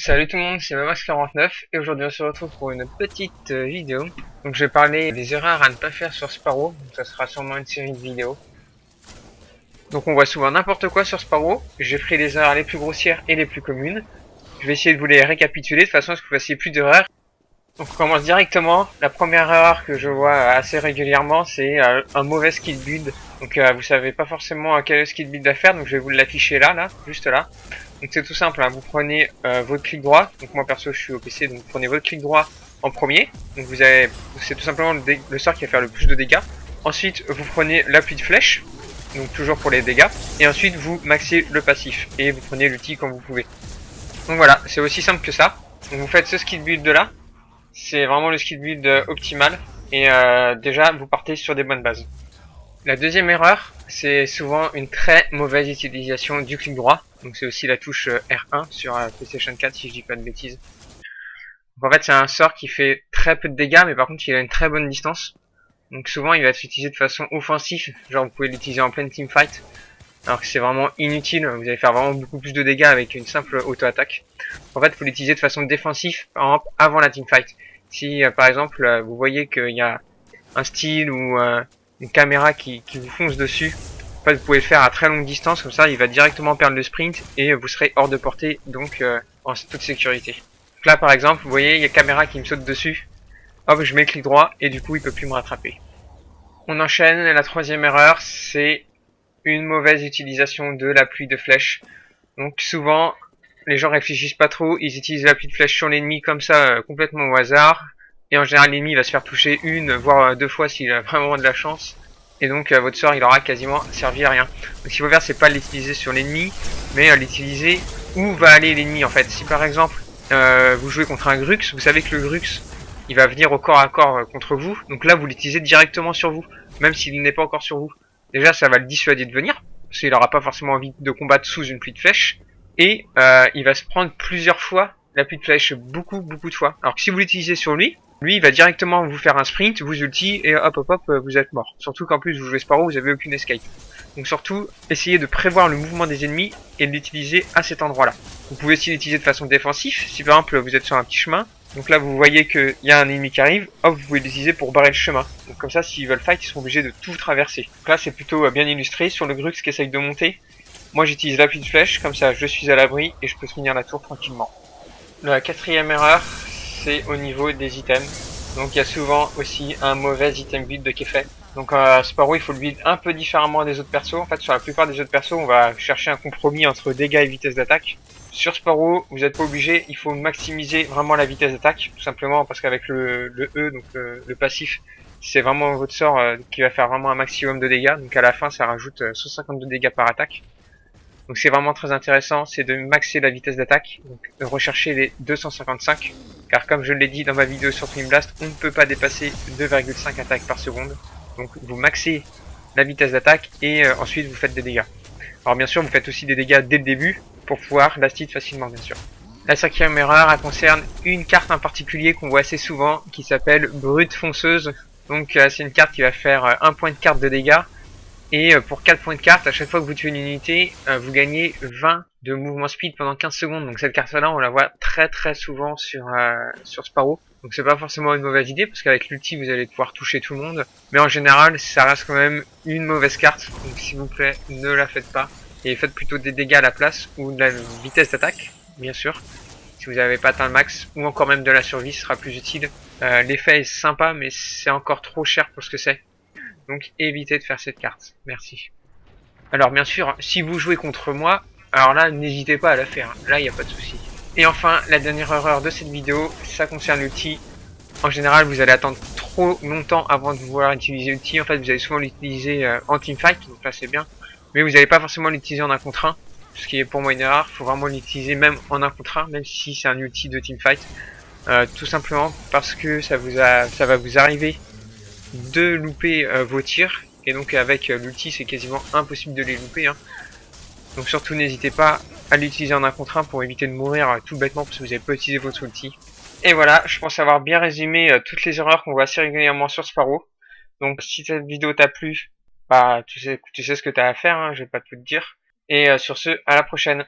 Salut tout le monde, c'est Mamax49 et aujourd'hui on se retrouve pour une petite vidéo. Donc je vais parler des erreurs à ne pas faire sur Sparrow, donc ça sera sûrement une série de vidéos. Donc on voit souvent n'importe quoi sur Sparrow, j'ai pris les erreurs les plus grossières et les plus communes. Je vais essayer de vous les récapituler de façon à ce que vous fassiez plus d'erreurs. Donc on commence directement, la première erreur que je vois assez régulièrement c'est un mauvais skill build. Donc vous savez pas forcément quel skill build à faire, donc je vais vous l'afficher là, juste là. Donc c'est tout simple, hein. Vous prenez votre clic droit, donc moi perso je suis au PC, donc vous prenez votre clic droit en premier, donc vous avez, c'est tout simplement le sort qui va faire le plus de dégâts. Ensuite vous prenez l'appui de flèche, donc toujours pour les dégâts, et ensuite vous maxez le passif, et vous prenez l'outil quand vous pouvez. Donc voilà, c'est aussi simple que ça. Donc vous faites ce skill build là, c'est vraiment le skill build optimal, et déjà vous partez sur des bonnes bases. La deuxième erreur, c'est souvent une très mauvaise utilisation du clic droit. Donc c'est aussi la touche R1 sur PlayStation 4 si je dis pas de bêtises. Donc en fait c'est un sort qui fait très peu de dégâts mais par contre il a une très bonne distance. Donc souvent il va être utilisé de façon offensive, genre vous pouvez l'utiliser en pleine teamfight. Alors que c'est vraiment inutile, vous allez faire vraiment beaucoup plus de dégâts avec une simple auto-attaque. En fait il faut l'utiliser de façon défensive, par exemple avant la teamfight. Si par exemple vous voyez qu'il y a un style ou une caméra qui vous fonce dessus, en fait vous pouvez le faire à très longue distance, comme ça il va directement perdre le sprint et vous serez hors de portée, donc en toute sécurité. Donc là par exemple vous voyez il y a une caméra qui me saute dessus, hop je mets le clic droit et du coup il peut plus me rattraper. On enchaîne, la troisième erreur c'est une mauvaise utilisation de l'appui de flèche. Donc souvent les gens réfléchissent pas trop, ils utilisent l'appui de flèche sur l'ennemi comme ça complètement au hasard, et en général l'ennemi va se faire toucher une voire deux fois s'il a vraiment de la chance, et donc votre sort il aura quasiment servi à rien. Donc ce qu'il faut faire c'est pas l'utiliser sur l'ennemi, mais l'utiliser où va aller l'ennemi en fait. Si par exemple vous jouez contre un Grux, vous savez que le Grux il va venir au corps à corps contre vous, donc là vous l'utilisez directement sur vous, même s'il n'est pas encore sur vous. Déjà ça va le dissuader de venir, parce qu'il n'aura pas forcément envie de combattre sous une pluie de flèches, et il va se prendre plusieurs fois l'appui de flèche, beaucoup de fois. Alors que si vous l'utilisez sur lui, il va directement vous faire un sprint, vous ulti et hop vous êtes mort. Surtout qu'en plus vous jouez Sparrow, vous avez aucune escape. Donc surtout, essayez de prévoir le mouvement des ennemis et de l'utiliser à cet endroit-là. Vous pouvez aussi l'utiliser de façon défensive, si par exemple vous êtes sur un petit chemin, donc là vous voyez qu'il y a un ennemi qui arrive, hop vous pouvez l'utiliser pour barrer le chemin. Donc comme ça s'ils veulent fight, ils sont obligés de tout traverser. Donc là c'est plutôt bien illustré sur le Grux qui essaye de monter. Moi j'utilise l'appui de flèche, comme ça je suis à l'abri et je peux finir la tour tranquillement. La quatrième erreur, c'est au niveau des items. Donc il y a souvent aussi un mauvais item build qui est fait. Donc Sparrow il faut le build un peu différemment des autres persos. En fait sur la plupart des autres persos on va chercher un compromis entre dégâts et vitesse d'attaque. Sur Sparrow vous n'êtes pas obligé, il faut maximiser vraiment la vitesse d'attaque. Tout simplement parce qu'avec le E, donc le passif, c'est vraiment votre sort qui va faire vraiment un maximum de dégâts. Donc à la fin ça rajoute 152 dégâts par attaque. Donc c'est vraiment très intéressant, c'est de maxer la vitesse d'attaque, donc de rechercher les 255, car comme je l'ai dit dans ma vidéo sur Twin Blast, on ne peut pas dépasser 2,5 attaques par seconde. Donc vous maxez la vitesse d'attaque et ensuite vous faites des dégâts. Alors bien sûr vous faites aussi des dégâts dès le début pour pouvoir last hit facilement bien sûr. La cinquième erreur elle concerne une carte en particulier qu'on voit assez souvent qui s'appelle Brute Fonceuse. Donc c'est une carte qui va faire 1 point de carte de dégâts. Et pour 4 points de carte, à chaque fois que vous tuez une unité, vous gagnez 20 de mouvement speed pendant 15 secondes. Donc cette carte-là, on la voit très souvent sur Sparrow. Donc c'est pas forcément une mauvaise idée, parce qu'avec l'ulti, vous allez pouvoir toucher tout le monde. Mais en général, ça reste quand même une mauvaise carte. Donc s'il vous plaît, ne la faites pas. Et faites plutôt des dégâts à la place, ou de la vitesse d'attaque, bien sûr. Si vous n'avez pas atteint le max, ou encore même de la survie, ce sera plus utile. L'effet est sympa, mais c'est encore trop cher pour ce que c'est. Donc évitez de faire cette carte, merci. Alors bien sûr, si vous jouez contre moi, alors là n'hésitez pas à la faire, là il n'y a pas de souci. Et enfin, la dernière erreur de cette vidéo, ça concerne l'outil. En général, vous allez attendre trop longtemps avant de vouloir utiliser l'outil. En fait, vous allez souvent l'utiliser en teamfight, donc là c'est bien. Mais vous n'allez pas forcément l'utiliser en 1 contre 1, ce qui est pour moi une erreur. Il faut vraiment l'utiliser même en 1 contre 1, même si c'est un outil de teamfight. Tout simplement parce que ça va vous arriver de louper vos tirs, et donc avec l'ulti c'est quasiment impossible de les louper, hein. Donc surtout n'hésitez pas à l'utiliser en 1 contre 1 pour éviter de mourir tout bêtement parce que vous n'avez pas utilisé votre ulti. Et voilà, je pense avoir bien résumé toutes les erreurs qu'on voit assez régulièrement sur Sparrow. Donc si cette vidéo t'a plu, bah tu sais ce que t'as à faire, hein, je vais pas tout te dire. Et sur ce, à la prochaine.